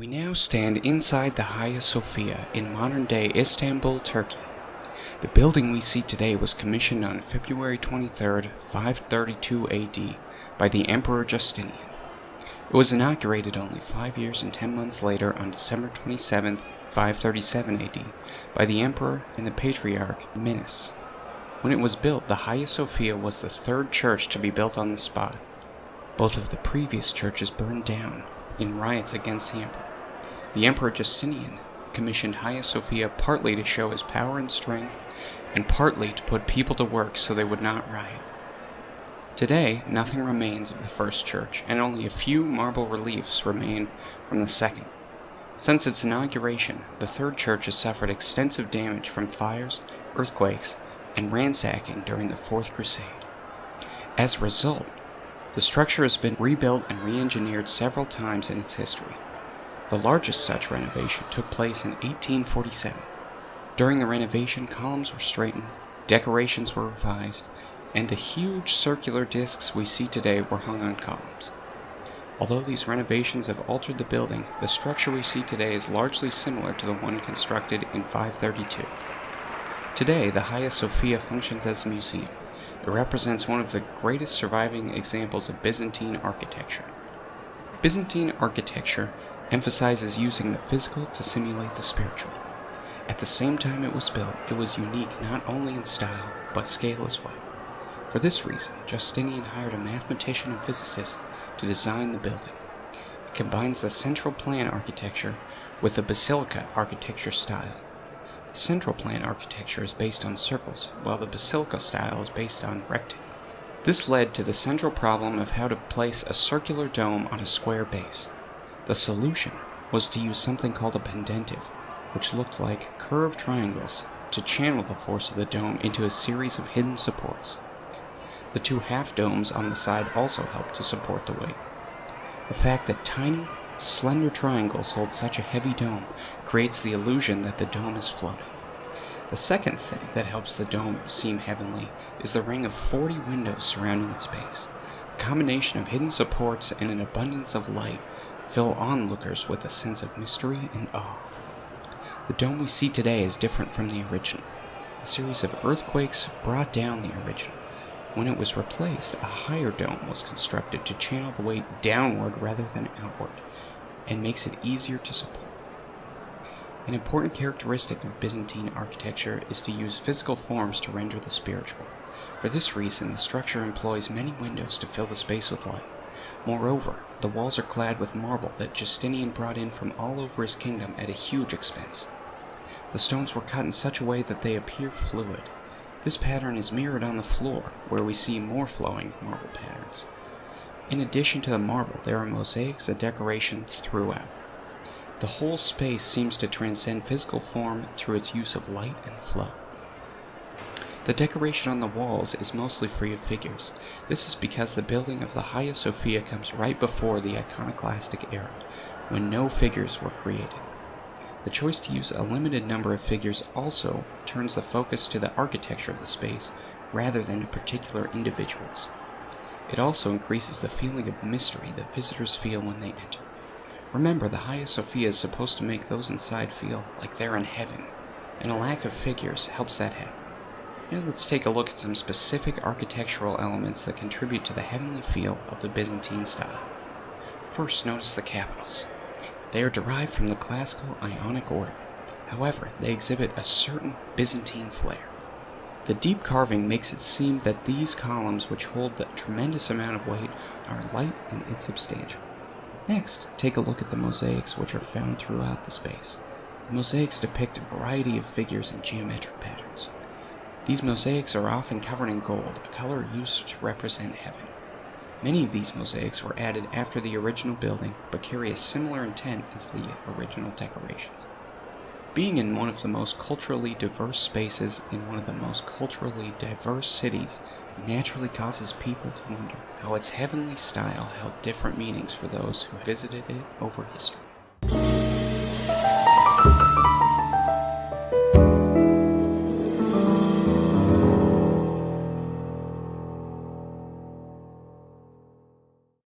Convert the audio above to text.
We now stand inside the Hagia Sophia in modern-day Istanbul, Turkey. The building we see today was commissioned on February 23, 532 AD by the Emperor Justinian. It was inaugurated only 5 years and 10 months later on December 27, 537 AD by the Emperor and the Patriarch Menes. When it was built, the Hagia Sophia was the third church to be built on the spot. Both of the previous churches burned down in riots against the emperor. The Emperor Justinian commissioned Hagia Sophia partly to show his power and strength, and partly to put people to work so they would not riot. Today, nothing remains of the first church, and only a few marble reliefs remain from the second. Since its inauguration, the third church has suffered extensive damage from fires, earthquakes, and ransacking during the Fourth Crusade. As a result, the structure has been rebuilt and re-engineered several times in its history. The largest such renovation took place in 1847. During the renovation, columns were straightened, decorations were revised, and the huge circular discs we see today were hung on columns. Although these renovations have altered the building, the structure we see today is largely similar to the one constructed in 532. Today, the Hagia Sophia functions as a museum. It represents one of the greatest surviving examples of Byzantine architecture. Byzantine architecture emphasizes using the physical to simulate the spiritual. At the same time it was built, it was unique not only in style, but scale as well. For this reason, Justinian hired a mathematician and physicist to design the building. It combines the central plan architecture with the basilica architecture style. The central plan architecture is based on circles, while the basilica style is based on rectangles. This led to the central problem of how to place a circular dome on a square base. The solution was to use something called a pendentive, which looked like curved triangles, to channel the force of the dome into a series of hidden supports. The two half-domes on the side also helped to support the weight. The fact that tiny, slender triangles hold such a heavy dome creates the illusion that the dome is floating. The second thing that helps the dome seem heavenly is the ring of 40 windows surrounding its base. A combination of hidden supports and an abundance of light fill onlookers with a sense of mystery and awe. The dome we see today is different from the original. A series of earthquakes brought down the original. When it was replaced, a higher dome was constructed to channel the weight downward rather than outward, and makes it easier to support. An important characteristic of Byzantine architecture is to use physical forms to render the spiritual. For this reason, the structure employs many windows to fill the space with light. Moreover, the walls are clad with marble that Justinian brought in from all over his kingdom at a huge expense. The stones were cut in such a way that they appear fluid. This pattern is mirrored on the floor, where we see more flowing marble patterns. In addition to the marble, there are mosaics and decorations throughout. The whole space seems to transcend physical form through its use of light and flow. The decoration on the walls is mostly free of figures. This is because the building of the Hagia Sophia comes right before the iconoclastic era, when no figures were created. The choice to use a limited number of figures also turns the focus to the architecture of the space rather than to particular individuals. It also increases the feeling of mystery that visitors feel when they enter. Remember, the Hagia Sophia is supposed to make those inside feel like they're in heaven, and a lack of figures helps that happen. Now let's take a look at some specific architectural elements that contribute to the heavenly feel of the Byzantine style. First, notice the capitals. They are derived from the classical Ionic order. However, they exhibit a certain Byzantine flair. The deep carving makes it seem that these columns, which hold a tremendous amount of weight, are light and insubstantial. Next, take a look at the mosaics which are found throughout the space. The mosaics depict a variety of figures and geometric patterns. These mosaics are often covered in gold, a color used to represent heaven. Many of these mosaics were added after the original building, but carry a similar intent as the original decorations. Being in one of the most culturally diverse spaces in one of the most culturally diverse cities naturally causes people to wonder how its heavenly style held different meanings for those who visited it over history.